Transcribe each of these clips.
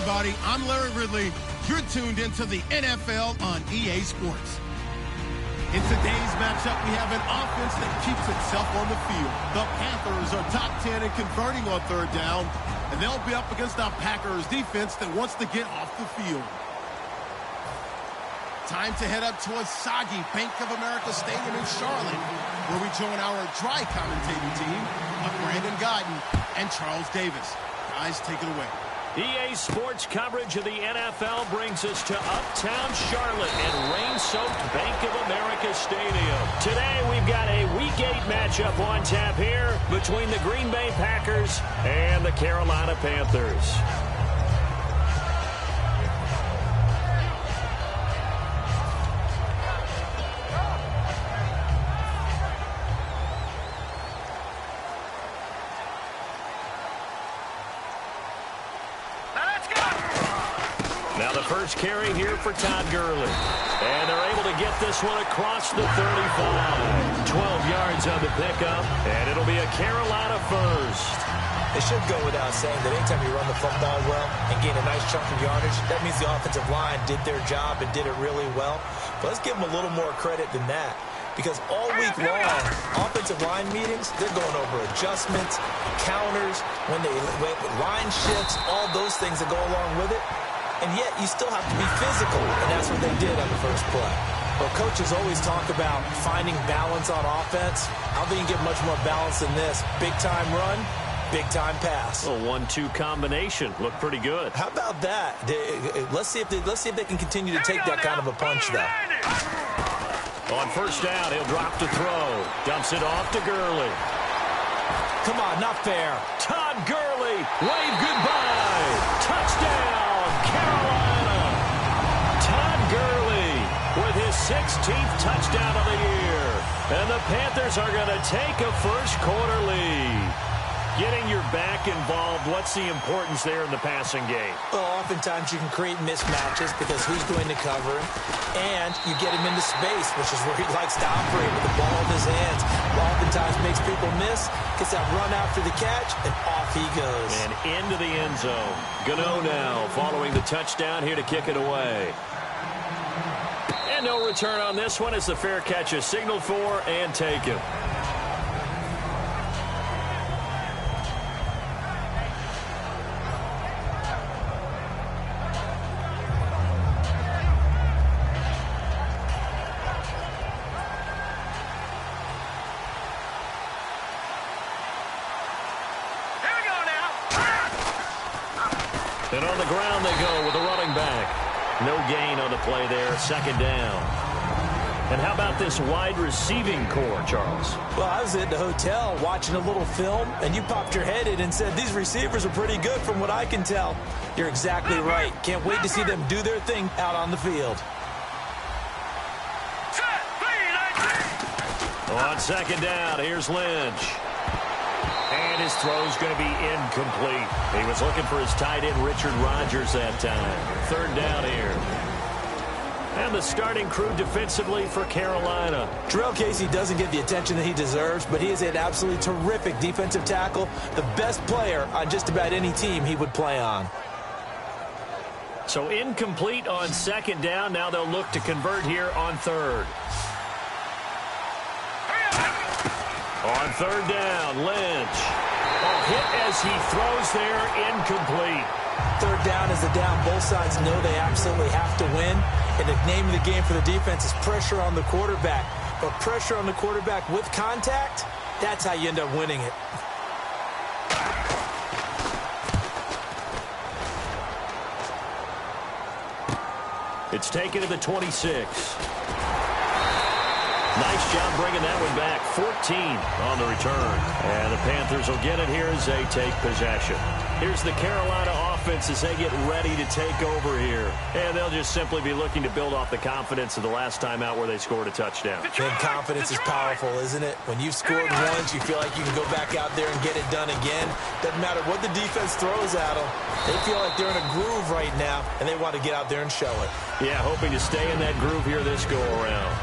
everybody. I'm Larry Ridley. You're tuned into the NFL on EA Sports. In today's matchup, we have an offense that keeps itself on the field. The Panthers are top 10 in converting on third down, and they'll be up against our Packers defense that wants to get off the field. Time to head up towards soggy Bank of America Stadium in Charlotte, where we join our dry commentating team of Brandon Guyton and Charles Davis. Guys, take it away. EA Sports coverage of the NFL brings us to uptown Charlotte and rain-soaked Bank of America Stadium. Today we've got a Week 8 matchup on tap here between the Green Bay Packers and the Carolina Panthers. First carry here for Todd Gurley. And they're able to get this one across the 35. 12 yards on the pickup, and it'll be a Carolina first. It should go without saying that anytime you run the football well and gain a nice chunk of yardage, that means the offensive line did their job and did it really well. But let's give them a little more credit than that. Because all week long, offensive line meetings, they're going over adjustments, counters, when line shifts, all those things that go along with it. And yet, you still have to be physical, and that's what they did on the first play. Well, coaches always talk about finding balance on offense. I don't think you can get much more balance than this. Big-time run, big-time pass. A 1-2 combination. Looked pretty good. How about that? Let's see if they can continue to take that kind of a punch, though. On first down, he'll drop to throw. Dumps it off to Gurley. Come on, not fair. Todd Gurley, wave goodbye. Touchdown. Carolina. Todd Gurley with his 16th touchdown of the year. And the Panthers are going to take a first quarter lead. Getting your back involved, what's the importance there in the passing game? Well, oftentimes you can create mismatches because who's going to cover him? And you get him into space, which is where he likes to operate with the ball in his hands. Oftentimes makes people miss, gets that run after the catch, and off he goes. And into the end zone. Gano now following the touchdown here to kick it away. And no return on this one as the fair catch is signaled for and taken. And on the ground they go with the running back. No gain on the play there, second down. And how about this wide receiving core, Charles? Well, I was at the hotel watching a little film, and you popped your head in and said, these receivers are pretty good from what I can tell. You're exactly right. Can't wait to see them do their thing out on the field. On second down, here's Lynch. And his throw's going to be incomplete. He was looking for his tight end, Richard Rodgers, that time. Third down here. And the starting crew defensively for Carolina. Terrell Casey doesn't get the attention that he deserves, but he is an absolutely terrific defensive tackle, the best player on just about any team he would play on. So incomplete on second down. Now they'll look to convert here on third. On third down, Lynch. Hit as he throws there, incomplete. Third down is the down. Both sides know they absolutely have to win. And the name of the game for the defense is pressure on the quarterback. But pressure on the quarterback with contact, that's how you end up winning it. It's taken to the 26. Nice job bringing that one back. 14 on the return. And the Panthers will get it here as they take possession. Here's the Carolina offense as they get ready to take over here. And they'll just simply be looking to build off the confidence of the last time out where they scored a touchdown. And confidence is powerful, isn't it? When you've scored once, you feel like you can go back out there and get it done again. Doesn't matter what the defense throws at them. They feel like they're in a groove right now, and they want to get out there and show it. Yeah, hoping to stay in that groove here this go-around.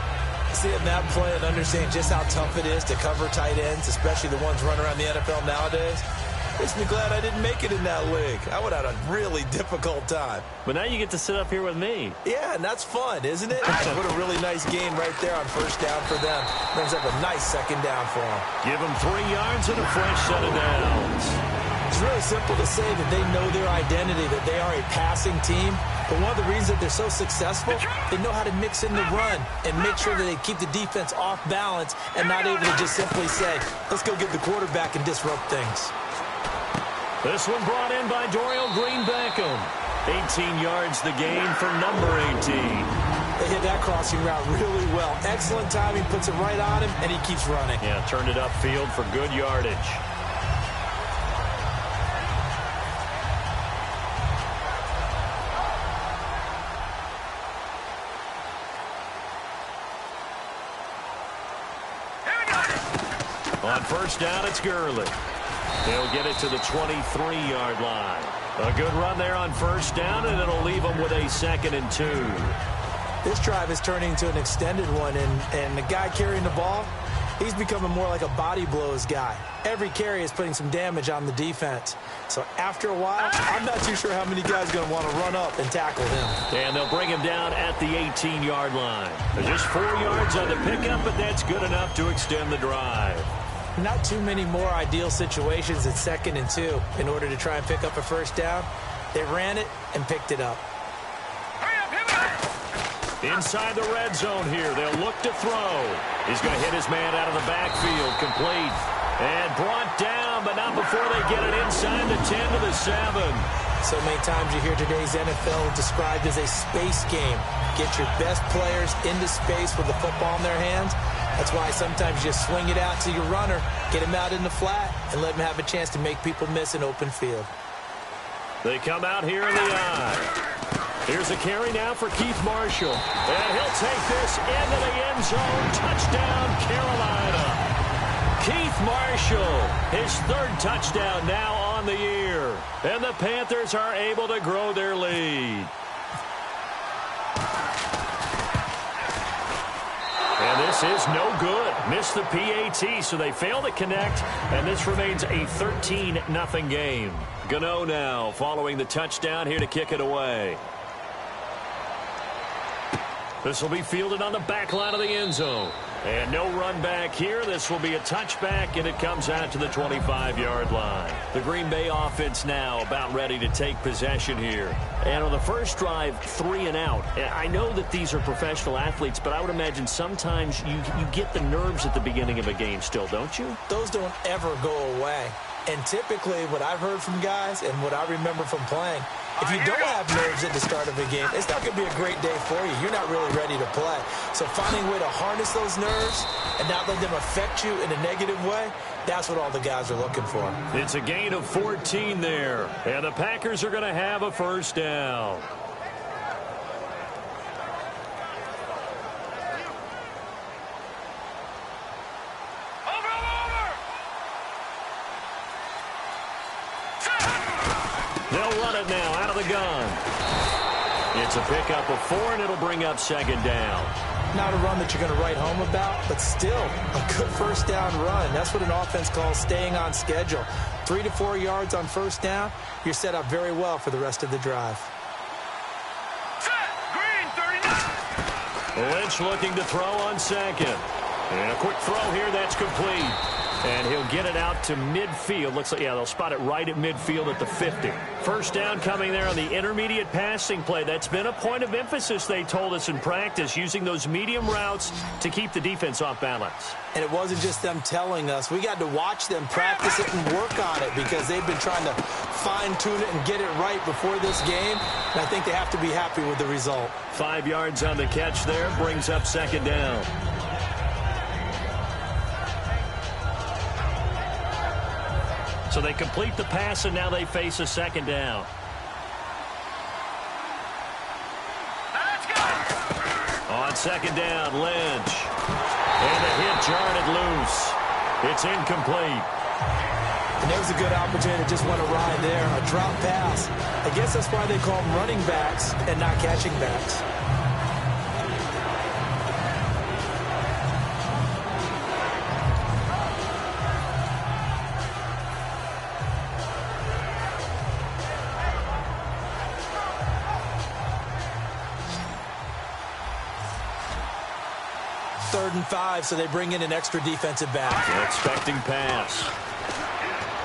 Seeing that play and understanding just how tough it is to cover tight ends, especially the ones running around the NFL nowadays, Makes me glad I didn't make it in that league. I would have had a really difficult time. But now you get to sit up here with me. Yeah, and that's fun, isn't it? What a really nice game right there on first down for them. Brings up a nice second down for them. Give them 3 yards and a fresh set of downs. It's really simple to say that they know their identity, that they are a passing team. But one of the reasons that they're so successful, they know how to mix in the run and make sure that they keep the defense off balance and not able to just simply say, let's go get the quarterback and disrupt things. This one brought in by Dorial Green-Beckham. 18 yards the gain for number 18. They hit that crossing route really well. Excellent timing, puts it right on him, and he keeps running. Yeah, turned it upfield for good yardage. On first down, it's Gurley. He'll get it to the 23-yard line. A good run there on first down, and it'll leave them with a 2nd and 2. This drive is turning into an extended one, and the guy carrying the ball, he's becoming more like a body blows guy. Every carry is putting some damage on the defense. So after a while, I'm not too sure how many guys are going to want to run up and tackle him. And they'll bring him down at the 18-yard line. Just 4 yards on the pickup, but that's good enough to extend the drive. Not too many more ideal situations at 2nd and 2 in order to try and pick up a first down. They ran it and picked it up. Inside the red zone here, they'll look to throw. He's going to hit his man out of the backfield, complete. And brought down, but not before they get it inside the 10 to the 7. So many times you hear today's NFL described as a space game. Get your best players into space with the football in their hands. That's why sometimes you swing it out to your runner, get him out in the flat, and let him have a chance to make people miss an open field. They come out here in the eye. Here's a carry now for Keith Marshall. And he'll take this into the end zone. Touchdown, Carolina. Keith Marshall, his 3rd touchdown now on the year. And the Panthers are able to grow their lead. And this is no good. Missed the PAT, so they fail to connect. And this remains a 13-0 game. Gano now following the touchdown here to kick it away. This will be fielded on the back line of the end zone. And no run back here. This will be a touchback, and it comes out to the 25-yard line. The Green Bay offense now about ready to take possession here. And on the first drive, 3 and out. I know that these are professional athletes, but I would imagine sometimes you get the nerves at the beginning of a game still, don't you? Those don't ever go away. And typically what I've heard from guys and what I remember from playing, if you don't have nerves at the start of a game, it's not going to be a great day for you. You're not really ready to play. So finding a way to harness those nerves and not let them affect you in a negative way, that's what all the guys are looking for. It's a gain of 14 there. And the Packers are going to have a first down. They'll run it now out of the gun. It's a pickup of 4, and it'll bring up 2nd down. Not a run that you're going to write home about, but still a good first down run. That's what an offense calls staying on schedule. 3 to 4 yards on first down, you're set up very well for the rest of the drive. Lynch looking to throw on 2nd. And a quick throw here, that's complete. And he'll get it out to midfield. Looks like, yeah, they'll spot it right at midfield at the 50. First down coming there on the intermediate passing play. That's been a point of emphasis, they told us in practice, using those medium routes to keep the defense off balance. And it wasn't just them telling us. We got to watch them practice it and work on it because they've been trying to fine-tune it and get it right before this game. And I think they have to be happy with the result. 5 yards on the catch there, brings up 2nd down. So they complete the pass, and now they face a 2nd down. On 2nd down, Lynch. And the hit jarred it loose. It's incomplete. And there was a good opportunity to just went awry there. A drop pass. I guess that's why they call them running backs and not catching backs. 3rd and 5, so they bring in an extra defensive back. Expecting pass.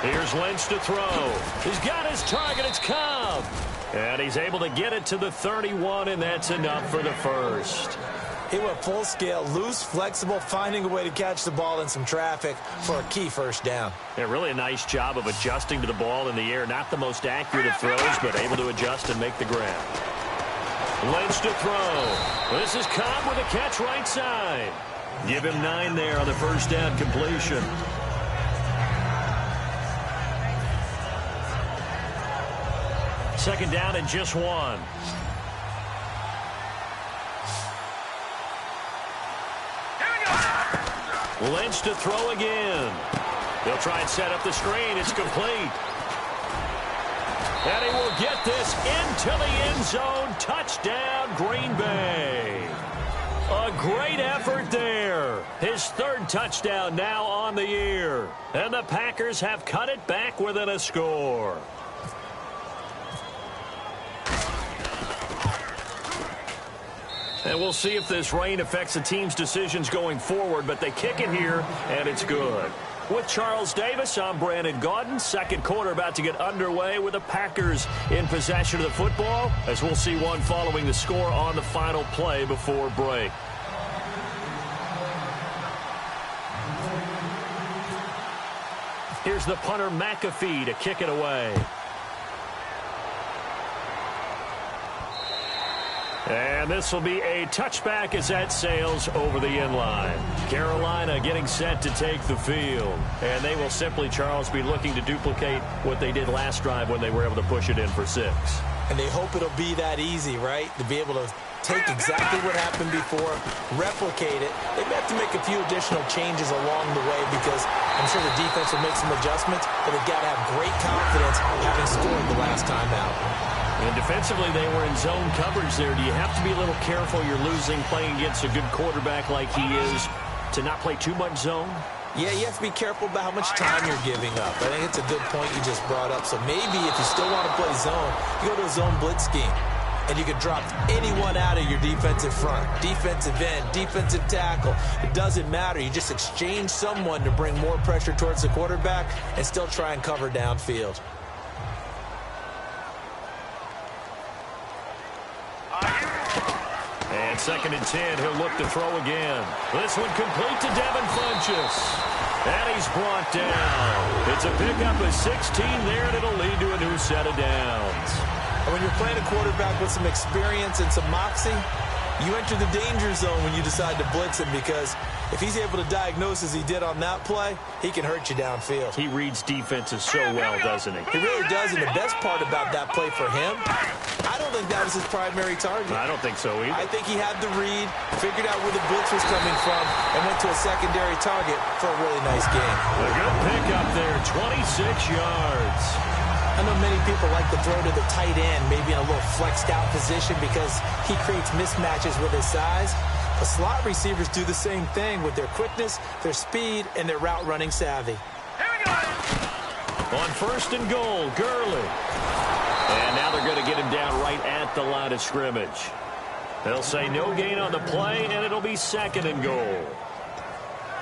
Here's Lynch to throw. He's got his target. It's Cobb. And he's able to get it to the 31, and that's enough for the first. He went full scale, loose, flexible, finding a way to catch the ball in some traffic for a key first down. Yeah, really a nice job of adjusting to the ball in the air. Not the most accurate of throws, but able to adjust and make the grab. Lynch to throw. This is Cobb with a catch right side. Give him 9 there on the first down completion. Second down and just 1. Lynch to throw again. They'll try and set up the screen. It's complete. And he will get this into the end zone. Touchdown, Green Bay. A great effort there. His 3rd touchdown now on the year. And the Packers have cut it back within a score. And we'll see if this rain affects the team's decisions going forward, but they kick it here, and it's good. With Charles Davis, I'm Brandon Gaudin. Second quarter about to get underway with the Packers in possession of the football, as we'll see one following the score on the final play before break. Here's the punter McAfee to kick it away. And this will be a touchback as that sails over the end line. Carolina getting set to take the field. And they will simply, Charles, be looking to duplicate what they did last drive when they were able to push it in for 6. And they hope it'll be that easy, right? To be able to take exactly what happened before, replicate it. They may have to make a few additional changes along the way because I'm sure the defense will make some adjustments, but they've got to have great confidence having scored the last time out. And defensively, they were in zone coverage there. Do you have to be a little careful? You're losing, playing against a good quarterback like he is, to not play too much zone? Yeah, you have to be careful about how much time you're giving up. I think it's a good point you just brought up. So maybe if you still want to play zone, you go to a zone blitz scheme. And you can drop anyone out of your defensive front, defensive end, defensive tackle. It doesn't matter. You just exchange someone to bring more pressure towards the quarterback and still try and cover downfield. And 2nd and 10, he'll look to throw again. This one complete to Devin Funchess. And he's brought down. It's a pickup of 16 there, and it'll lead to a new set of downs. And when you're playing a quarterback with some experience and some moxie, you enter the danger zone when you decide to blitz him because if he's able to diagnose as he did on that play, he can hurt you downfield. He reads defenses so well, doesn't he? He really does, and the best part about that play for him, I don't think that was his primary target. I don't think so either. I think he had the read, figured out where the blitz was coming from, and went to a secondary target for a really nice game. A good pickup there, 26 yards. I know many people like to throw to the tight end, maybe in a little flexed out position because he creates mismatches with his size. But slot receivers do the same thing with their quickness, their speed, and their route running savvy. On 1st and goal, Gurley. And now they're going to get him down right at the line of scrimmage. They'll say no gain on the play, and it'll be 2nd and goal.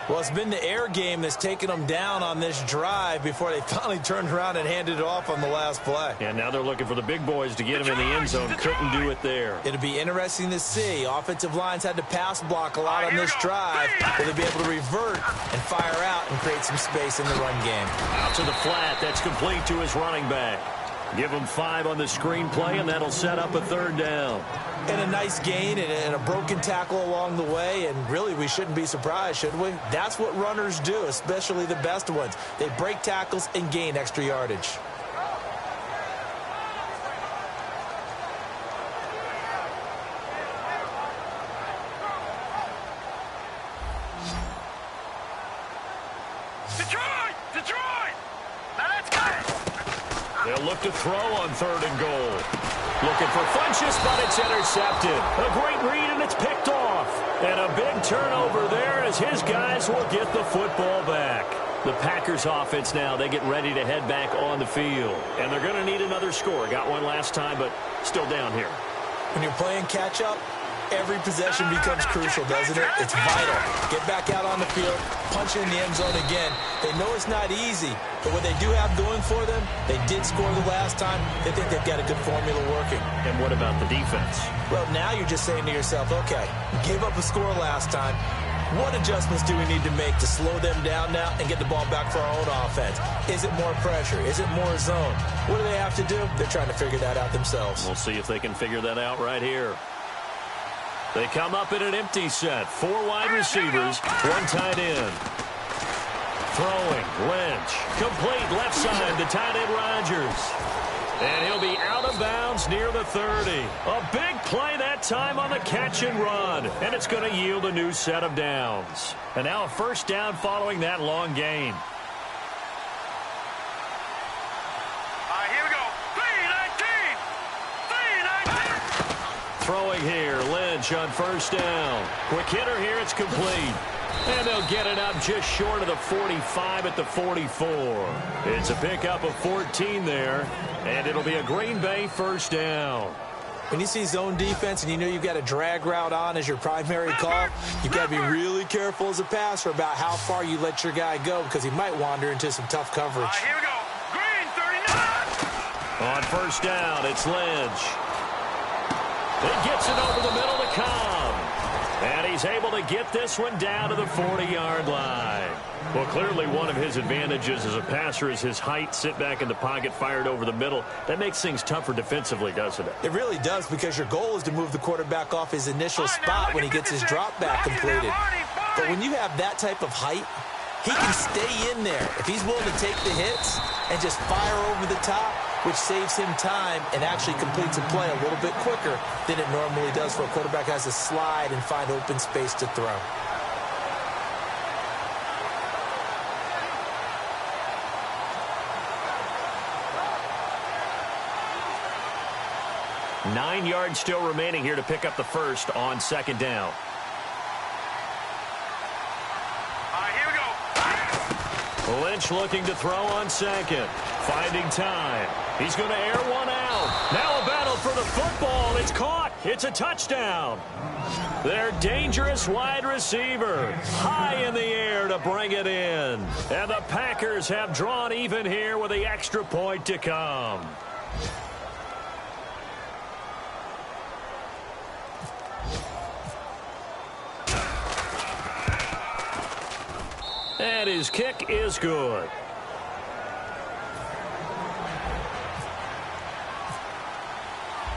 Well, it's been the air game that's taken them down on this drive before they finally turned around and handed it off on the last play. And now they're looking for the big boys to get him in the end zone. Couldn't do it there. It'll be interesting to see. Offensive lines had to pass block a lot on this drive. Will they be able to revert and fire out and create some space in the run game? Out to the flat. That's complete to his running back. Give him 5 on the screen play, and that'll set up a 3rd down. And a nice gain and a broken tackle along the way, and really we shouldn't be surprised, should we? That's what runners do, especially the best ones. They break tackles and gain extra yardage. Detroit! Now let's go! They'll look to throw on 3rd and goal. Looking for Funchess, but it's intercepted. A great read, and it's picked off. And a big turnover there as his guys will get the football back. The Packers offense now, they get ready to head back on the field. And they're going to need another score. Got one last time, but still down here. When you're playing catch-up, Every possession becomes crucial, doesn't it? It's vital. Get back out on the field, punch it in the end zone again. They know it's not easy, but what they do have going for them, they did score the last time. They think they've got a good formula working. And what about the defense? Well, now you're just saying to yourself, okay, gave up a score last time. What adjustments do we need to make to slow them down now and get the ball back for our own offense? Is it more pressure? Is it more zone? What do they have to do? They're trying to figure that out themselves. We'll see if they can figure that out right here. They come up in an empty set. 4 wide receivers, 1 tight end. Throwing, Lynch. Complete left side to tight end Rodgers. And he'll be out of bounds near the 30. A big play that time on the catch and run. And it's going to yield a new set of downs. And now a first down following that long gain. Here we go. 3-19. 3-19. Throwing here, Lynch on first down. Quick hitter here, it's complete. And they'll get it up just short of the 45 at the 44. It's a pickup of 14 there, and it'll be a Green Bay first down. When you see zone defense and you know you've got a drag route on as your primary call, you've got to be really careful as a passer about how far you let your guy go because he might wander into some tough coverage. Here we go. Green, 39. On first down, it's Lynch. It gets it over the middle to Cobb. And he's able to get this one down to the 40-yard line. Well, clearly one of his advantages as a passer is his height, sit back in the pocket, fired over the middle. That makes things tougher defensively, doesn't it? It really does, because your goal is to move the quarterback off his initial spot when he gets his drop back completed. But when you have that type of height, he can stay in there. If he's willing to take the hits and just fire over the top, which saves him time and actually completes a play a little bit quicker than it normally does for a quarterback who has to slide and find open space to throw. Nine yards still remaining here to pick up the first on second down. Here we go. Lynch looking to throw on second. Finding time. He's going to air one out. Now a battle for the football. It's caught. It's a touchdown. Their dangerous wide receiver high in the air to bring it in. And the Packers have drawn even here with the extra point to come. And his kick is good.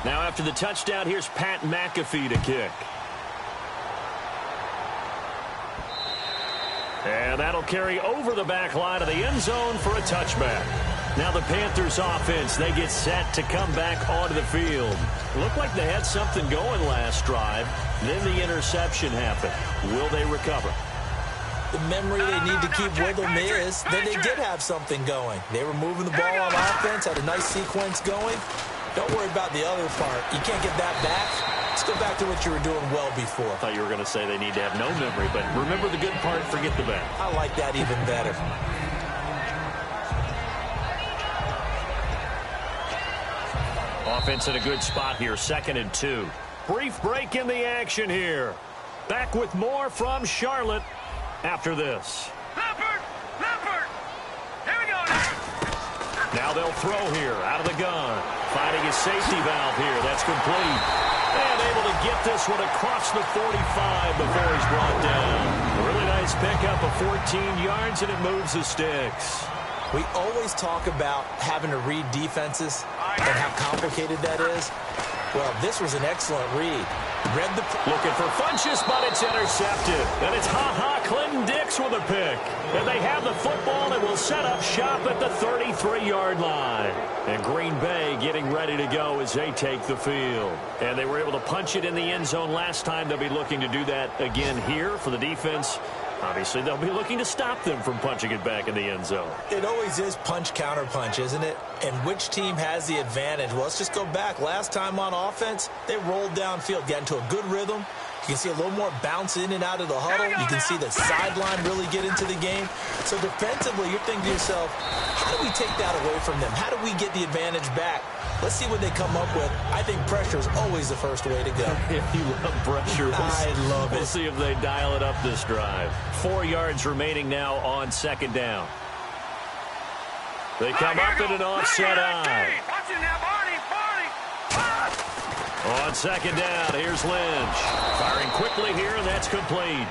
Now after the touchdown, here's Pat McAfee to kick. And that'll carry over the back line of the end zone for a touchback. Now the Panthers offense, they get set to come back onto the field. Looked like they had something going last drive. Then the interception happened. Will they recover? The memory they need to keep with them is that they did have something going. They were moving the ball on offense, had a nice sequence going. Don't worry about the other part. You can't get that back. Let's go back to what you were doing well before. I thought you were going to say they need to have no memory, but remember the good part, forget the bad. I like that even better. Offense in a good spot here, 2nd and 2. Brief break in the action here. Back with more from Charlotte after this. Leopard! Leopard! Here we go. Now they'll throw here out of the gun. Finding his safety valve here. That's complete. And able to get this one across the 45 before he's brought down. A really nice pickup of 14 yards, and it moves the sticks. We always talk about having to read defenses and how complicated that is. Well, this was an excellent read. Read the looking for Funchess, but it's intercepted. And it's Clinton Dix with a pick. And they have the football and will set up shop at the 33-yard line. And Green Bay getting ready to go as they take the field. And they were able to punch it in the end zone last time. They'll be looking to do that again here for the defense. Obviously, they'll be looking to stop them from punching it back in the end zone. It always is punch, counter punch, isn't it? And which team has the advantage? Well, let's just go back. Last time on offense, they rolled downfield, got into a good rhythm, You can see a little more bounce in and out of the huddle. You can see the sideline really get into the game. So defensively, you're thinking to yourself, how do we take that away from them? How do we get the advantage back? Let's see what they come up with. I think pressure is always the first way to go. If you love pressure, I love it. We'll see if they dial it up this drive. 4 yards remaining now on second down. They come up in an offset eye. On second down, here's Lynch. Firing quickly here, and that's complete.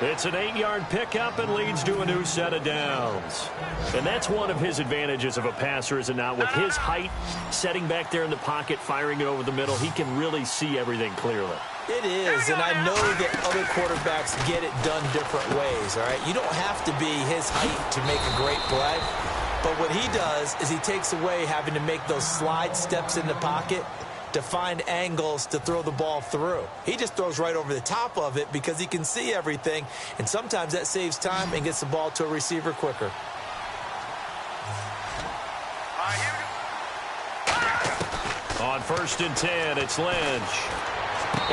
It's an 8-yard pickup and leads to a new set of downs. And that's one of his advantages of a passer, is it not? With his height, setting back there in the pocket, firing it over the middle, he can really see everything clearly. It is, and I know that other quarterbacks get it done different ways, all right? You don't have to be his height to make a great play. But what he does is he takes away having to make those slide steps in the pocket to find angles to throw the ball through. He just throws right over the top of it because he can see everything, and sometimes that saves time and gets the ball to a receiver quicker. On 1st and 10, it's Lynch.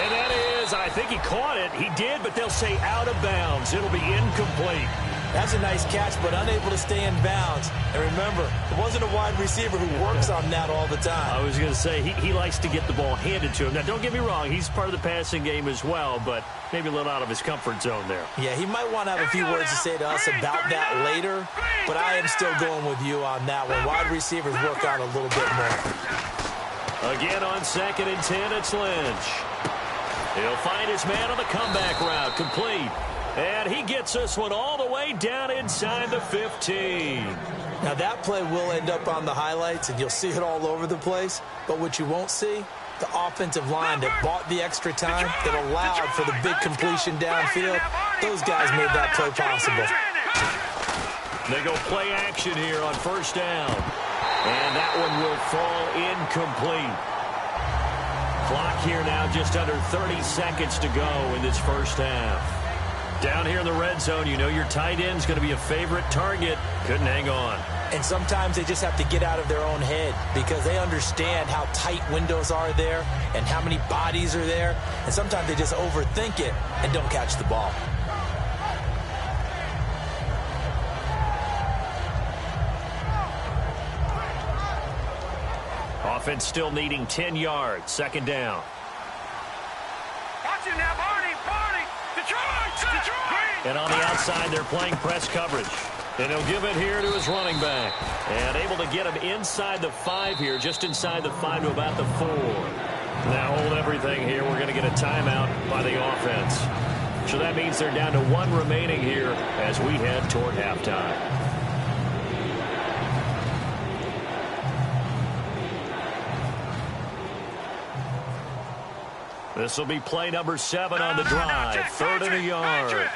And that is, I think he caught it. He did, but they'll say out of bounds. It'll be incomplete. That's a nice catch, but unable to stay in bounds. And remember, it wasn't a wide receiver who works on that all the time. I was going to say, he likes to get the ball handed to him. Now, don't get me wrong, he's part of the passing game as well, but maybe a little out of his comfort zone there. Yeah, he might want to have a few words to say to us about that later, but I am still going with you on that one. Wide receivers work out a little bit more. Again on 2nd and 10, it's Lynch. He'll find his man on the comeback route, complete. And he gets this one all the way down inside the 15. Now, that play will end up on the highlights, and you'll see it all over the place. But what you won't see, the offensive line that bought the extra time, that allowed for the big completion downfield, those guys made that play possible. They go play action here on 1st down. And that one will fall incomplete. Clock here now just under 30 seconds to go in this first half. Down here in the red zone, you know your tight end's going to be a favorite target. Couldn't hang on. And sometimes they just have to get out of their own head because they understand how tight windows are there and how many bodies are there. And sometimes they just overthink it and don't catch the ball. Offense still needing 10 yards. 2nd down. Watch it now, Barney. Detroit. And on the outside, they're playing press coverage. And he'll give it here to his running back. And able to get him inside the 5 here, just inside the 5 to about the 4. Now hold everything here. We're going to get a timeout by the offense. So that means they're down to 1 remaining here as we head toward halftime. This will be play number 7 on the drive. 3rd and a yard.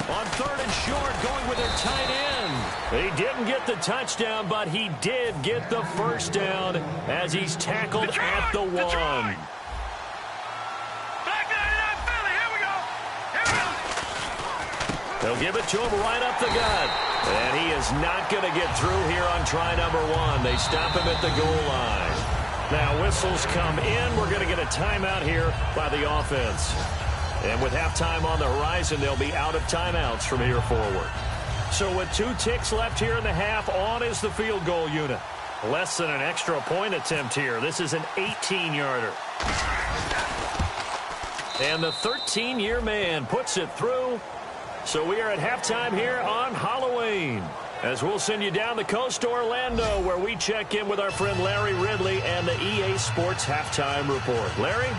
On 3rd and short, going with their tight end. He didn't get the touchdown, but he did get the first down as he's tackled at the 1. They'll give it to him right up the gut. And he is not going to get through here on try number 1. They stop him at the goal line. Now whistles come in. We're going to get a timeout here by the offense. And with halftime on the horizon, they'll be out of timeouts from here forward. So with 2 ticks left here in the half, on is the field goal unit. Less than an extra point attempt here. This is an 18-yarder. And the 13-year man puts it through. So we are at halftime here on Halloween, as we'll send you down the coast to Orlando, where we check in with our friend Larry Ridley and the EA Sports Halftime Report. Larry?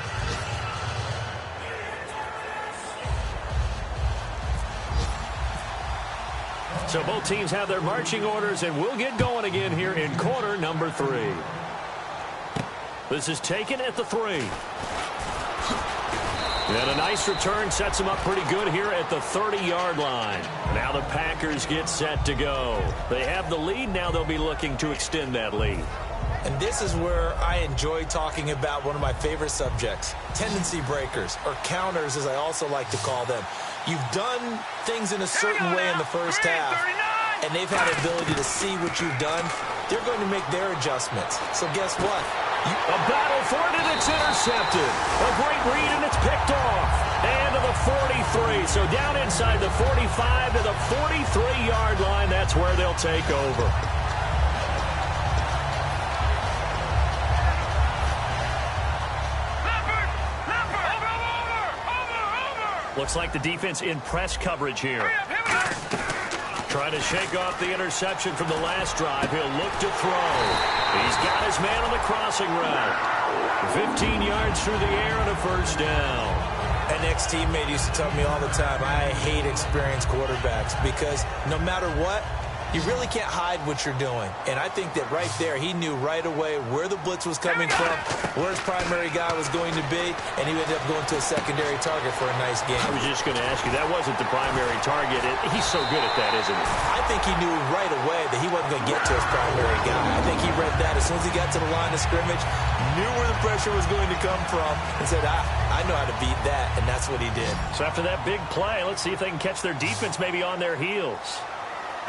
So both teams have their marching orders, and we'll get going again here in quarter number 3. This is taken at the 3. And a nice return sets them up pretty good here at the 30-yard line. Now the Packers get set to go. They have the lead. Now they'll be looking to extend that lead. And this is where I enjoy talking about one of my favorite subjects, tendency breakers, or counters as I also like to call them. You've done things in a certain way in the first half, and they've had the ability to see what you've done. They're going to make their adjustments. So guess what? A battle for it, and it's intercepted. A great read, and it's picked off. And to the 43. So down inside the 45 to the 43-yard line. That's where they'll take over. Looks like the defense in press coverage here. Trying to shake off the interception from the last drive. He'll look to throw. He's got his man on the crossing route. 15 yards through the air and a first down. An ex-teammate used to tell me all the time, I hate experienced quarterbacks because no matter what, you really can't hide what you're doing. And I think that right there, he knew right away where the blitz was coming from, where his primary guy was going to be, and he ended up going to a secondary target for a nice game. I was just going to ask you, that wasn't the primary target. He's so good at that, isn't he? I think he knew right away that he wasn't going to get to his primary guy. I think he read that as soon as he got to the line of scrimmage, knew where the pressure was going to come from, and said, I know how to beat that, and that's what he did. So after that big play, let's see if they can catch their defense maybe on their heels.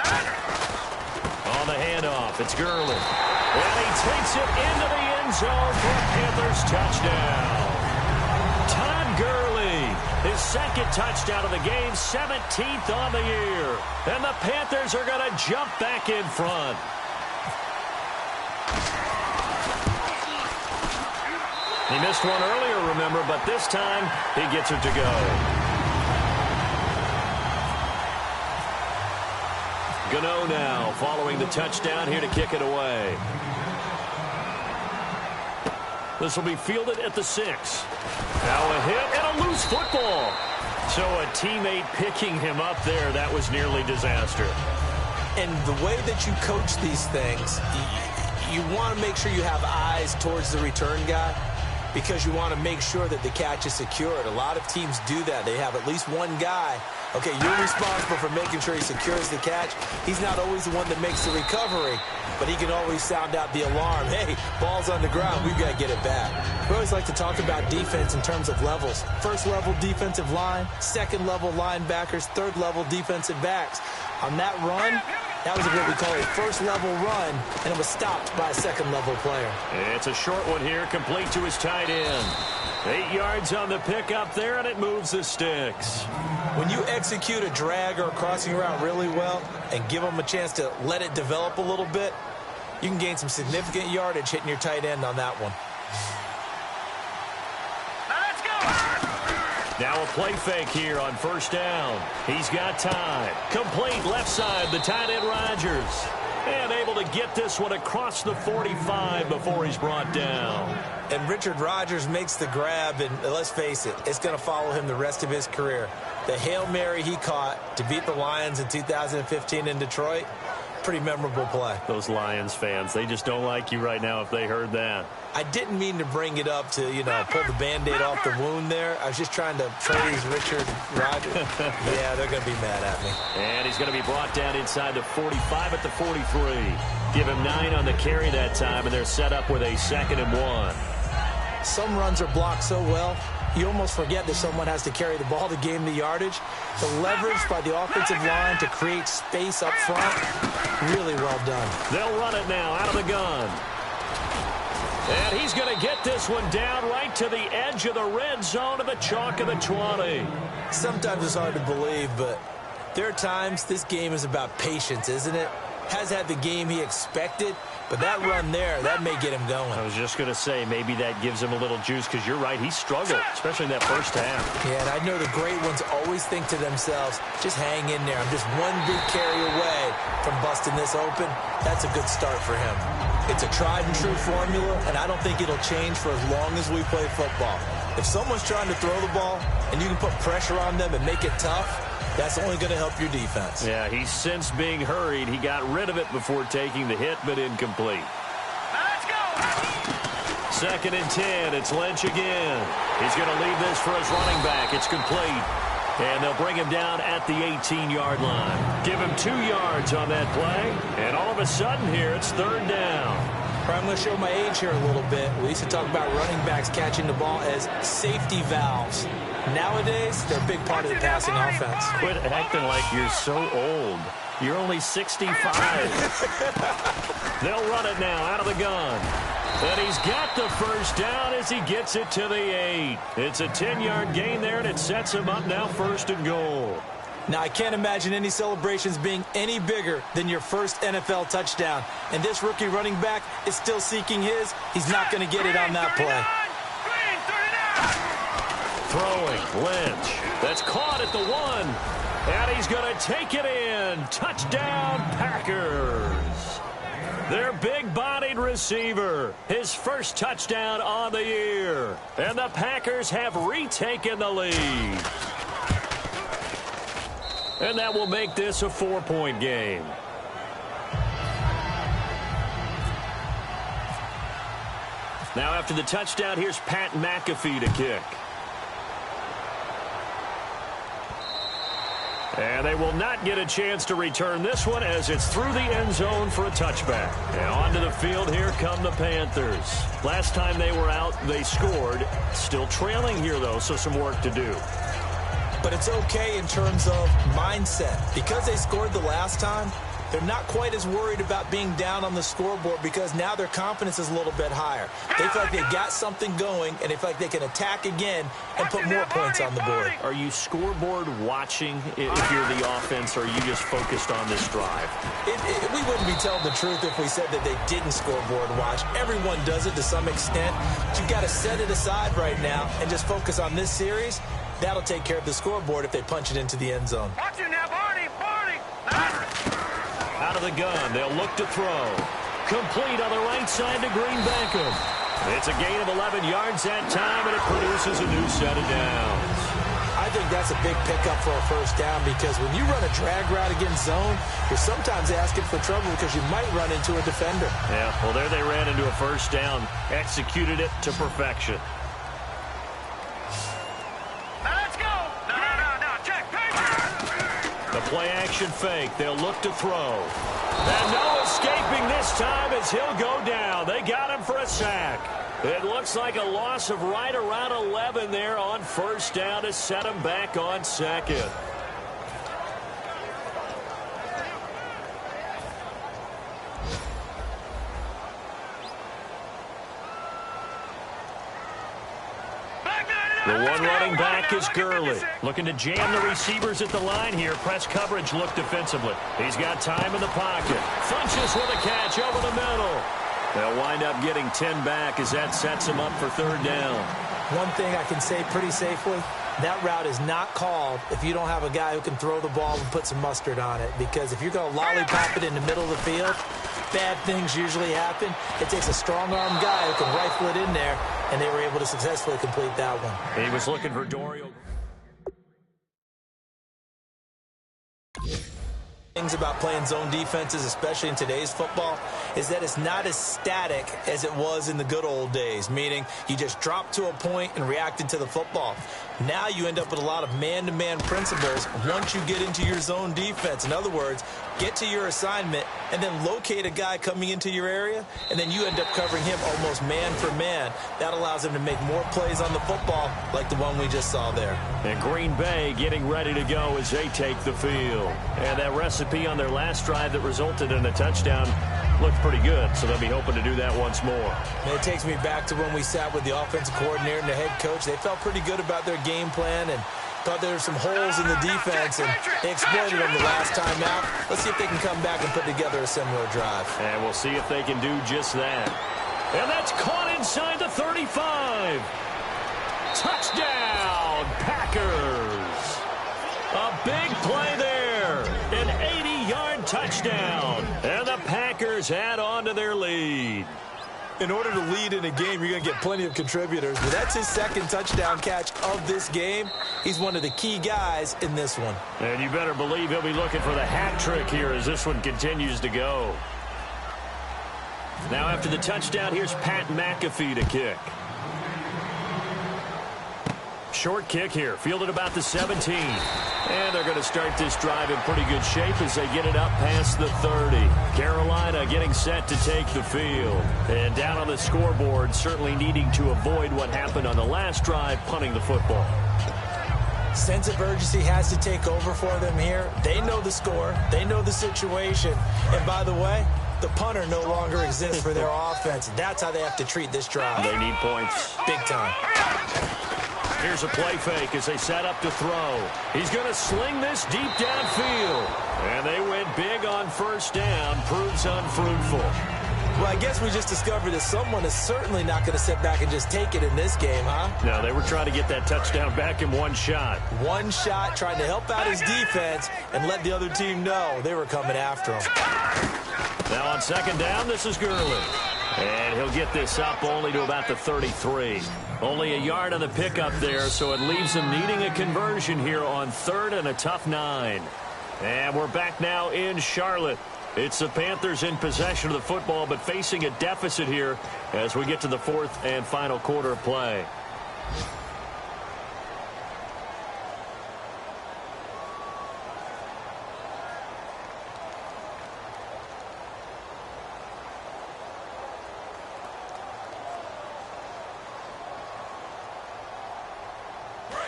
On the handoff, it's Gurley. And he takes it into the end zone for a Panthers touchdown. Todd Gurley, his second touchdown of the game, 17th on the year. And the Panthers are going to jump back in front. He missed one earlier, remember, but this time he gets it to go. Gano now following the touchdown here to kick it away. This will be fielded at the 6. Now a hit and a loose football. So a teammate picking him up there, that was nearly disaster. And the way that you coach these things, you want to make sure you have eyes towards the return guy because you want to make sure that the catch is secured. A lot of teams do that. They have at least one guy. Okay, you're responsible for making sure he secures the catch. He's not always the one that makes the recovery, but he can always sound out the alarm. Hey, ball's on the ground. We've got to get it back. We always like to talk about defense in terms of levels. First level defensive line, second level linebackers, third level defensive backs. On that run, that was what we call a first level run, and it was stopped by a second level player. It's a short one here, complete to his tight end. 8 yards on the pickup there, and it moves the sticks. When you execute a drag or a crossing route really well and give them a chance to let it develop a little bit, you can gain some significant yardage hitting your tight end on that one. Now a play fake here on first down. He's got time. Complete left side, the tight end Rodgers. And able to get this one across the 45 before he's brought down. And Richard Rodgers makes the grab, and let's face it, it's going to follow him the rest of his career. The Hail Mary he caught to beat the Lions in 2015 in Detroit, pretty memorable play. Those Lions fans, they just don't like you right now if they heard that. I didn't mean to bring it up to, pull the Band-Aid off the wound there. I was just trying to praise Richard Rodgers. Yeah, they're going to be mad at me. And he's going to be brought down inside the 45 at the 43. Give him 9 on the carry that time, and they're set up with a 2nd and 1. Some runs are blocked so well, you almost forget that someone has to carry the ball to gain the yardage. The leverage by the offensive line to create space up front, really well done. They'll run it now out of the gun. And he's going to get this one down right to the edge of the red zone of the chalk of the 20. Sometimes it's hard to believe, but there are times this game is about patience, isn't it? Has had the game he expected, but that run there, that may get him going. I was just going to say, maybe that gives him a little juice, because you're right, he struggled, especially in that first half. Yeah, and I know the great ones always think to themselves, just hang in there. I'm just one big carry away from busting this open. That's a good start for him. It's a tried-and-true formula, and I don't think it'll change for as long as we play football. If someone's trying to throw the ball, and you can put pressure on them and make it tough, that's only going to help your defense. Yeah, he's since being hurried. He got rid of it before taking the hit, but incomplete. Let's go! 2nd and 10. It's Lynch again. He's going to leave this for his running back. It's complete. And they'll bring him down at the 18-yard line. Give him 2 yards on that play. And all of a sudden here, it's 3rd down. I'm going to show my age here a little bit. We used to talk about running backs catching the ball as safety valves. Nowadays, they're a big part of the passing offense. Quit acting like you're so old. You're only 65. They'll run it now out of the gun. And he's got the first down as he gets it to the 8. It's a 10-yard gain there, and it sets him up now 1st and goal. Now, I can't imagine any celebrations being any bigger than your first NFL touchdown. And this rookie running back is still seeking his. He's not going to get it on that play. Throwing, Lynch. That's caught at the 1. And he's going to take it in. Touchdown, Packers. Their big-bodied receiver, his first touchdown on the year. And the Packers have retaken the lead. And that will make this a 4-point game. Now after the touchdown, here's Pat McAfee to kick. And they will not get a chance to return this one as it's through the end zone for a touchback. And onto the field, here come the Panthers. Last time they were out, they scored. Still trailing here, though, so some work to do. But it's okay in terms of mindset. Because they scored the last time, they're not quite as worried about being down on the scoreboard because now their confidence is a little bit higher. They feel like they got something going, and they feel like they can attack again and put more points on the board. Are you scoreboard watching if you're the offense, or are you just focused on this drive? We wouldn't be telling the truth if we said that they didn't scoreboard watch. Everyone does it to some extent. But you've got to set it aside right now and just focus on this series. That'll take care of the scoreboard if they punch it into the end zone. Watch it now, Barney. Out of the gun, they'll look to throw. Complete on the right side to Green Beckham. It's a gain of 11 yards that time, and it produces a new set of downs. I think that's a big pickup for a first down because when you run a drag route against zone, you're sometimes asking for trouble because you might run into a defender. Yeah, well, there they ran into a first down, executed it to perfection. The play-action fake. They'll look to throw. And no escaping this time as he'll go down. They got him for a sack. It looks like a loss of right around 11 there on first down to set him back on second. The one running back is Gurley. Looking to jam the receivers at the line here. Press coverage look defensively. He's got time in the pocket. Funches with a catch over the middle. They'll wind up getting 10 back as that sets him up for third down. One thing I can say pretty safely, that route is not called if you don't have a guy who can throw the ball and put some mustard on it. Because if you're going to lollipop it in the middle of the field, bad things usually happen. It takes a strong-arm guy who can rifle it in there, and they were able to successfully complete that one. He was looking for Dorial. Things about playing zone defenses, especially in today's football, is that it's not as static as it was in the good old days, meaning you just drop to a point and reacted to the football. Now you end up with a lot of man-to-man principles once you get into your zone defense. In other words, get to your assignment and then locate a guy coming into your area, and then you end up covering him almost man for man. That allows him to make more plays on the football like the one we just saw there. And Green Bay getting ready to go as they take the field. And that recipe on their last drive that resulted in a touchdown looked pretty good, so they'll be hoping to do that once more. And it takes me back to when we sat with the offensive coordinator and the head coach. They felt pretty good about their game plan and thought there were some holes in the defense, and they exploited them the last time out. Let's see if they can come back and put together a similar drive. And we'll see if they can do just that. And that's caught inside the 35. Touchdown, Packers. A big play there. An 80-yard touchdown. And the Packers add on to their lead. In order to lead in a game, you're going to get plenty of contributors. But that's his second touchdown catch of this game. He's one of the key guys in this one. And you better believe he'll be looking for the hat trick here as this one continues to go. Now after the touchdown, here's Pat McAfee to kick. Short kick here, fielded about the 17. And they're going to start this drive in pretty good shape as they get it up past the 30. Carolina getting set to take the field. And down on the scoreboard, certainly needing to avoid what happened on the last drive, punting the football. Sense of urgency has to take over for them here. They know the score. They know the situation. And by the way, the punter no longer exists for their offense. That's how they have to treat this drive. They need points. Big time. Here's a play fake as they set up to throw. He's going to sling this deep downfield. And they went big on first down. Proves unfruitful. Well, I guess we just discovered that someone is certainly not going to sit back and just take it in this game, huh? No, they were trying to get that touchdown back in one shot. One shot, trying to help out his defense and let the other team know they were coming after him. Now on second down, this is Gurley. And he'll get this up only to about the 33. Only a yard on the pickup there, so it leaves him needing a conversion here on third and a tough 9. And we're back now in Charlotte. It's the Panthers in possession of the football, but facing a deficit here as we get to the fourth and final quarter of play.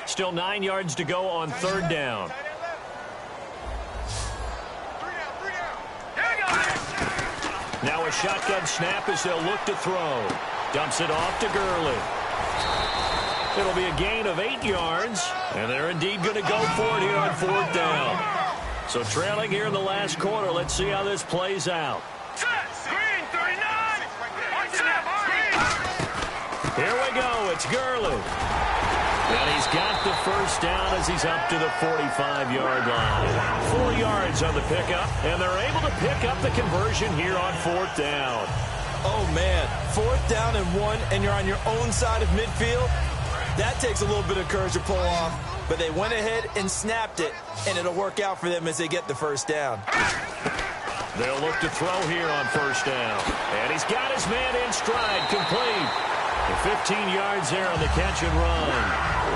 Still 9 yards to go on third down. Now a shotgun snap as they'll look to throw. Dumps it off to Gurley. It'll be a gain of 8 yards, and they're indeed going to go for it here on fourth down. So trailing here in the last quarter, let's see how this plays out. Here we go, it's Gurley. And he's got the first down as he's up to the 45-yard line. 4 yards on the pickup, and they're able to pick up the conversion here on fourth down. Oh, man. Fourth down and 1, and you're on your own side of midfield. That takes a little bit of courage to pull off, but they went ahead and snapped it, and it'll work out for them as they get the first down. They'll look to throw here on first down. And he's got his man in stride, complete. 15 yards there on the catch and run.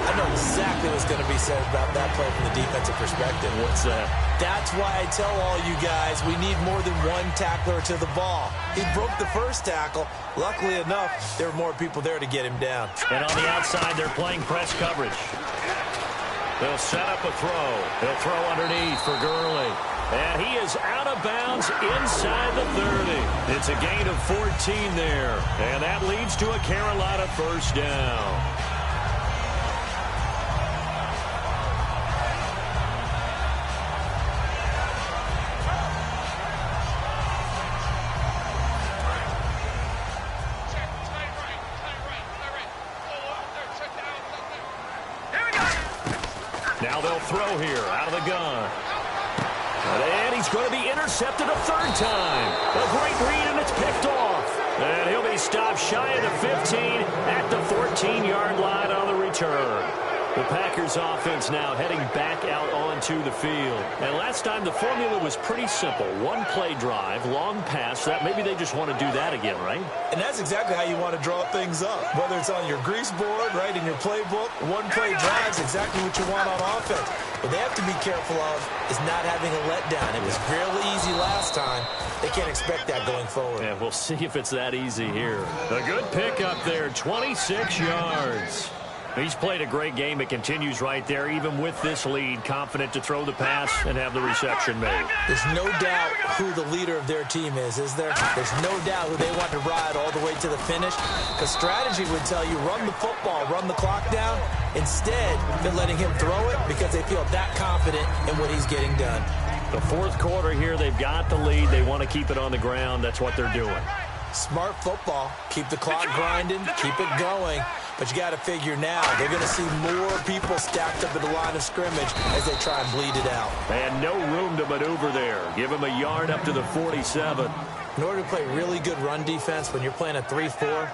I know exactly what's going to be said about that play from the defensive perspective. What's that? That's why I tell all you guys we need more than one tackler to the ball. He broke the first tackle. Luckily enough, there were more people there to get him down. And on the outside, they're playing press coverage. They'll set up a throw. They'll throw underneath for Gurley. And he is out of bounds inside the 30. It's a gain of 14 there. And that leads to a Carolina first down. Now they'll throw here out of the gun. And he's going to be intercepted a third time. A great read, and it's picked off. And he'll be stopped shy of the 15 at the 14-yard line on the return. The Packers offense now heading back out onto the field. And last time the formula was pretty simple. One play drive, long pass. That maybe they just want to do that again, right? And that's exactly how you want to draw things up. Whether it's on your grease board, right, in your playbook, one play drive is exactly what you want on offense. What they have to be careful of is not having a letdown. It was really easy last time. They can't expect that going forward. Yeah, we'll see if it's that easy here. A good pickup there, 26 yards. He's played a great game. It continues right there, even with this lead, confident to throw the pass and have the reception made. There's no doubt who the leader of their team is there? There's no doubt who they want to ride all the way to the finish. Because strategy would tell you, run the football, run the clock down. Instead, they're letting him throw it because they feel that confident in what he's getting done. The fourth quarter here, they've got the lead. They want to keep it on the ground. That's what they're doing. Smart football. Keep the clock grinding, keep it going. But you got to figure now, they're going to see more people stacked up at the line of scrimmage as they try and bleed it out. And no room to maneuver there. Give him a yard up to the 47. In order to play really good run defense when you're playing a 3-4,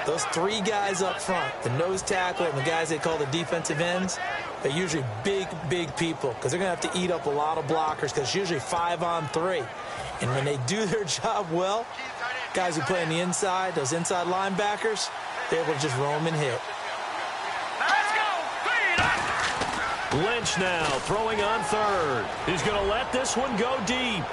those three guys up front, the nose tackle and the guys they call the defensive ends, they're usually big, big people because they're going to have to eat up a lot of blockers because it's usually 5-on-3. And when they do their job well, guys who play on the inside, those inside linebackers, they're able to just roam and hit. Lynch now throwing on third. He's going to let this one go deep.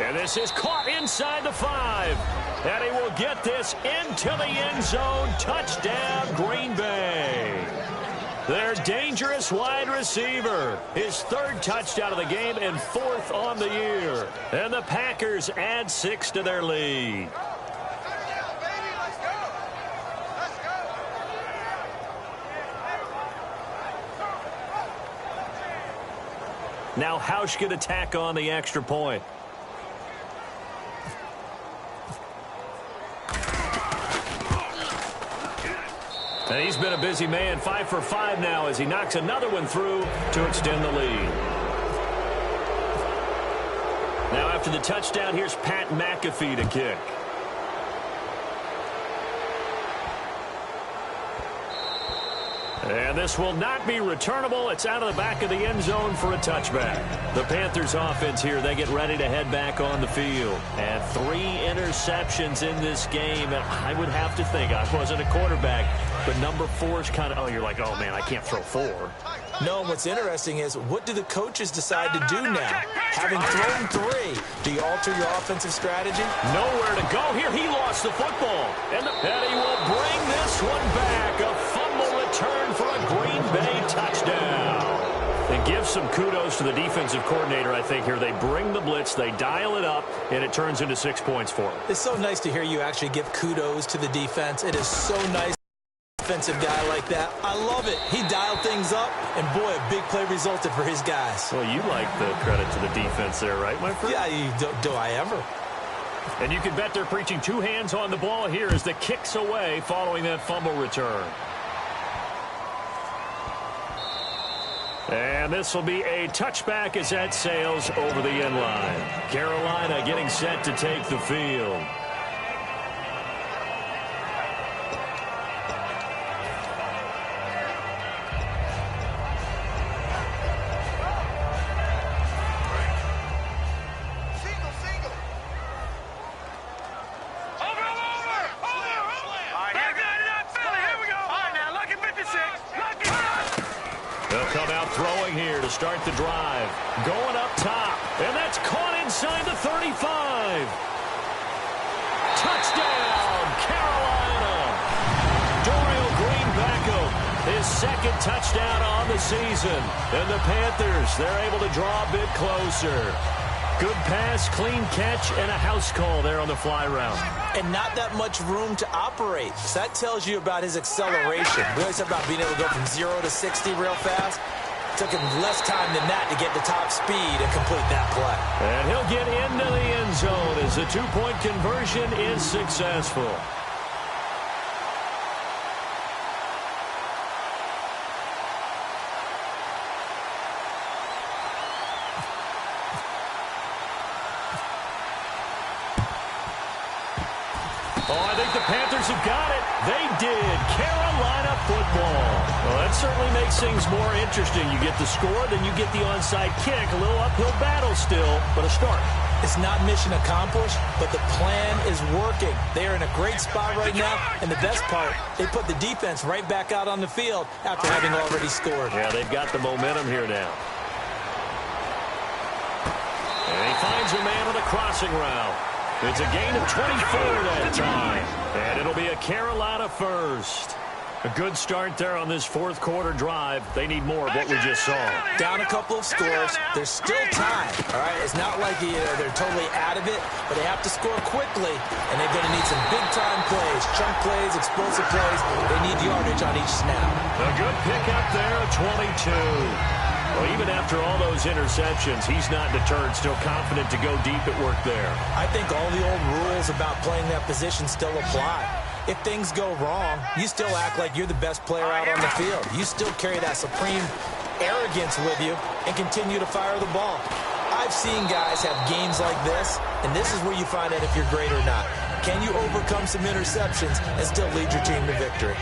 And this is caught inside the 5. And he will get this into the end zone. Touchdown, Green Bay. Their dangerous wide receiver. His 3rd touchdown of the game and 4th on the year. And the Packers add 6 to their lead. Now Hausch could attack on the extra point. And he's been a busy man, 5 for 5 now as he knocks another one through to extend the lead. Now after the touchdown, here's Pat McAfee to kick. And this will not be returnable. It's out of the back of the end zone for a touchback. The Panthers offense here, they get ready to head back on the field. And 3 interceptions in this game. And I would have to think, I wasn't a quarterback, but number 4 is kind of, oh, you're like, oh, man, I can't throw 4. No, what's interesting is what do the coaches decide to do now? Having thrown 3, do you alter your offensive strategy? Nowhere to go here. He lost the football. And he will bring this one back. A fumble return for a Green Bay touchdown. And give some kudos to the defensive coordinator, I think, here. They bring the blitz, they dial it up, and it turns into 6 points for them. It's so nice to hear you actually give kudos to the defense. It is so nice. Defensive guy like that. I love it. He dialed things up, and boy, a big play resulted for his guys. Well, you like the credit to the defense there, right, my friend? Yeah, do I ever? And you can bet they're preaching 2 hands on the ball here as the kick's away following that fumble return. And this will be a touchback as that sails over the end line. Carolina getting set to take the field. Start the drive. Going up top. And that's caught inside the 35. Touchdown, Carolina. Dorial Green Beckham, his 2nd touchdown on the season. And the Panthers, they're able to draw a bit closer. Good pass, clean catch, and a house call there on the fly route. And not that much room to operate. So that tells you about his acceleration. We always talk about being able to go from 0 to 60 real fast. Took him less time than that to get to top speed and complete that play. And he'll get into the end zone as the 2-point conversion is successful. Oh, I think the Panthers have got it. They did. Carolina football. Well, that certainly makes things more interesting. You get the score, then you get the onside kick. A little uphill battle still, but a start. It's not mission accomplished, but the plan is working. They are in a great spot right now, and the best part, they put the defense right back out on the field after having already scored. Yeah, they've got the momentum here now. And he finds a man on a crossing route. It's a gain of 24 that time. And it'll be a Carolina first. A good start there on this 4th quarter drive. They need more of what we just saw. Down a couple of scores. There's still time. All right, it's not like they're totally out of it, but they have to score quickly, and they're going to need some big-time plays, chunk plays, explosive plays. They need yardage on each snap. A good pickup there, 22. Well, even after all those interceptions, he's not deterred, still confident to go deep at work there. I think all the old rules about playing that position still apply. If things go wrong, you still act like you're the best player out on the field. You still carry that supreme arrogance with you and continue to fire the ball. I've seen guys have games like this, and this is where you find out if you're great or not. Can you overcome some interceptions and still lead your team to victory?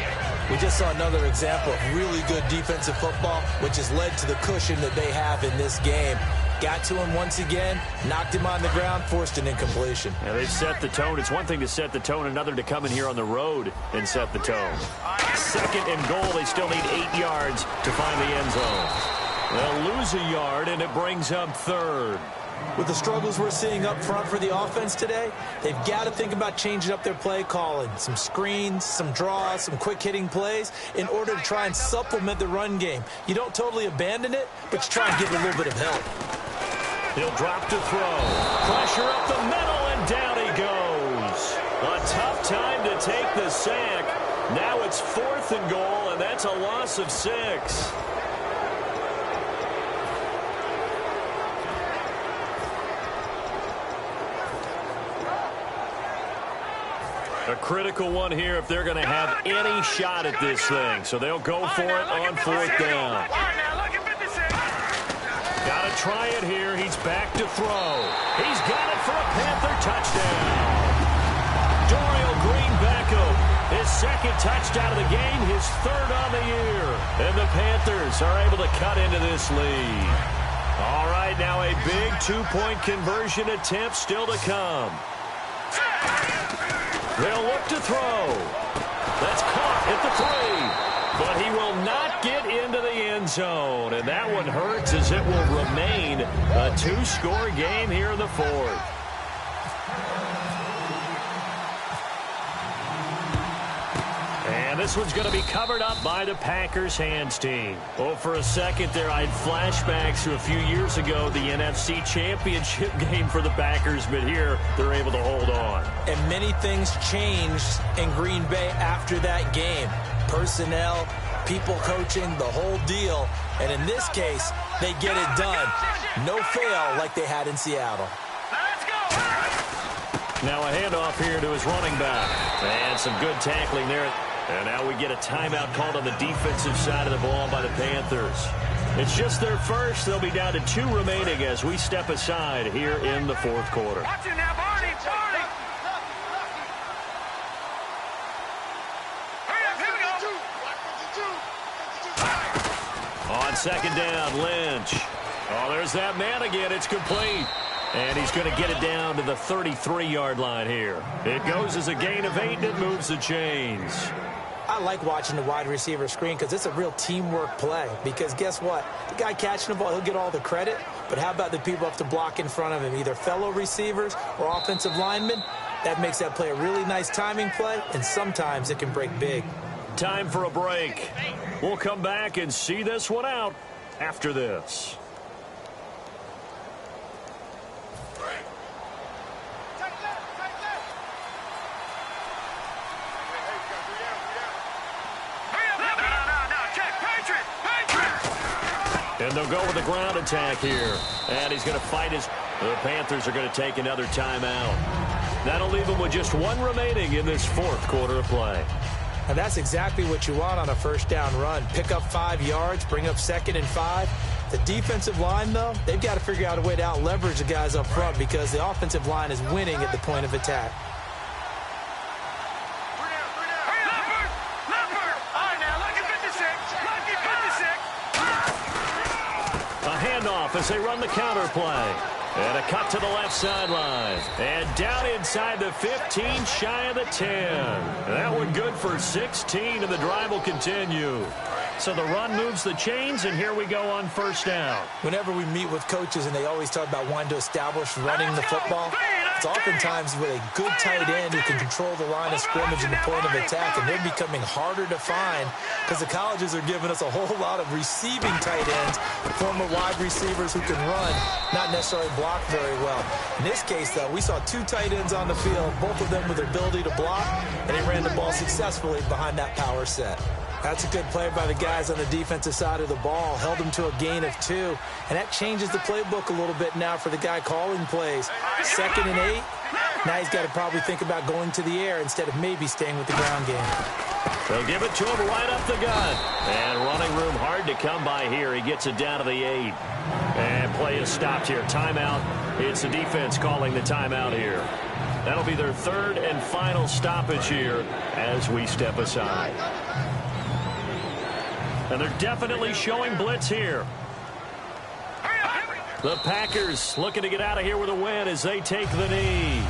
We just saw another example of really good defensive football, which has led to the cushion that they have in this game. Got to him once again, knocked him on the ground, forced an incompletion. Yeah, they've set the tone. It's one thing to set the tone, another to come in here on the road and set the tone. 2nd and goal, they still need 8 yards to find the end zone. They'll lose a yard, and it brings up 3rd. With the struggles we're seeing up front for the offense today, they've got to think about changing up their play calling. Some screens, some draws, some quick-hitting plays in order to try and supplement the run game. You don't totally abandon it, but you try and give it a little bit of help. He'll drop to throw. Pressure up the middle, and down he goes. A tough time to take the sack. Now it's 4th and goal, and that's a loss of 6. A critical one here if they're going to have any shot at this thing. So they'll go for it on 4th down. Got to try it here. He's back to throw. He's got it for a Panther touchdown. Dorial Green Beckham, his 2nd touchdown of the game, his 3rd on the year. And the Panthers are able to cut into this lead. All right, now a big 2-point conversion attempt still to come. They'll look to throw. That's caught at the 3. But he will not get into the end zone. And that one hurts as it will remain a 2-score game here in the 4th. And this one's going to be covered up by the Packers hands team. Oh, for a second there, I had flashbacks to a few years ago, the NFC Championship game for the Packers, but here they're able to hold on. And many things changed in Green Bay after that game. Personnel, people coaching, the whole deal. And in this case, they get it done. No fail like they had in Seattle. Now a handoff here to his running back. And some good tackling there. And now we get a timeout called on the defensive side of the ball by the Panthers. It's just their first. They'll be down to 2 remaining as we step aside here in the 4th quarter. Watch it now, Barney, Barney. Hurry up, here we go. On 2nd down, Lynch. Oh, there's that man again. It's complete. And he's going to get it down to the 33-yard line here. It goes as a gain of 8, and it moves the chains. I like watching the wide receiver screen because it's a real teamwork play. Because guess what? The guy catching the ball, he'll get all the credit. But how about the people up to block in front of him, either fellow receivers or offensive linemen? That makes that play a really nice timing play, and sometimes it can break big. Time for a break. We'll come back and see this one out after this. And they'll go with the ground attack here. And he's going to fight his... The Panthers are going to take another timeout. That'll leave them with just 1 remaining in this 4th quarter of play. And that's exactly what you want on a 1st down run. Pick up 5 yards, bring up 2nd and 5. The defensive line, though, they've got to figure out a way to out-leverage the guys up front because the offensive line is winning at the point of attack. As they run the counter play. And a cut to the left sideline. And down inside the 15, shy of the 10. That one good for 16, and the drive will continue. So the run moves the chains, and here we go on 1st down. Whenever we meet with coaches and they always talk about wanting to establish running the football, it's oftentimes with a good tight end who can control the line of scrimmage and the point of attack, and they're becoming harder to find because the colleges are giving us a whole lot of receiving tight ends, former wide receivers who can run, not necessarily block very well. In this case, though, we saw 2 tight ends on the field, both of them with their ability to block, and they ran the ball successfully behind that power set. That's a good play by the guys on the defensive side of the ball. Held them to a gain of 2. And that changes the playbook a little bit now for the guy calling plays. 2nd and 8. Now he's got to probably think about going to the air instead of maybe staying with the ground game. They'll give it to him right up the gut. And running room hard to come by here. He gets it down to the 8. And play is stopped here. Timeout. It's the defense calling the timeout here. That'll be their 3rd and final stoppage here as we step aside. And they're definitely showing blitz here. The Packers looking to get out of here with a win as they take the knee.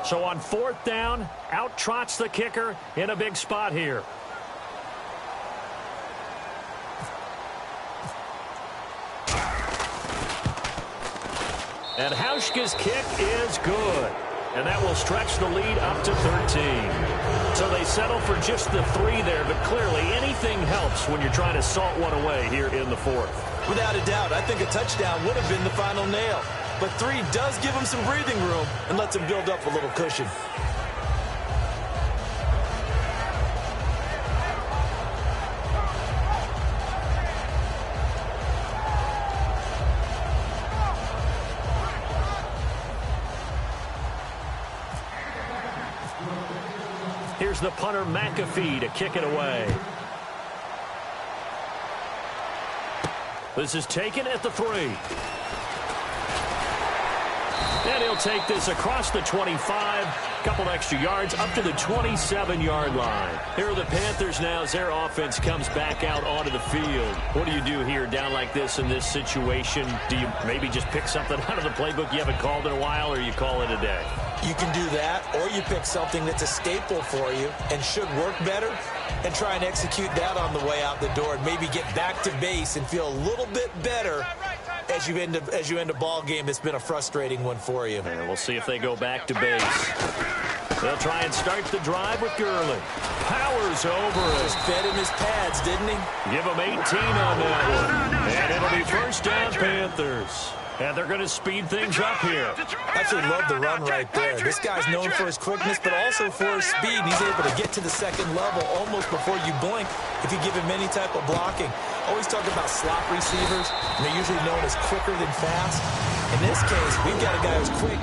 So on 4th down, out trots the kicker in a big spot here. And Hauschka's kick is good. And that will stretch the lead up to 13. So they settle for just the 3 there, but clearly anything helps when you're trying to salt one away here in the 4th. Without a doubt, I think a touchdown would have been the final nail. But 3 does give him some breathing room and lets him build up a little cushion. Here's the punter McAfee to kick it away. This is taken at the 3. And he'll take this across the 25, couple extra yards up to the 27-yard line. Here are the Panthers now as their offense comes back out onto the field. What do you do here down like this in this situation? Do you maybe just pick something out of the playbook you haven't called in a while, or you call it a day? You can do that, or you pick something that's a staple for you and should work better and try and execute that on the way out the door and maybe get back to base and feel a little bit better as you end a ball game that's been a frustrating one for you. And we'll see if they go back to base. They'll try and start the drive with Gurley. Powers over it. Just fed him his pads, didn't he? Give him 18 on that one. And it'll be first down Panthers. And they're going to speed things up here. I actually love the run right there. This guy's known for his quickness, but also for his speed. He's able to get to the second level almost before you blink if you give him any type of blocking. Always talk about slot receivers, and they're usually known as quicker than fast. In this case, we've got a guy who's quick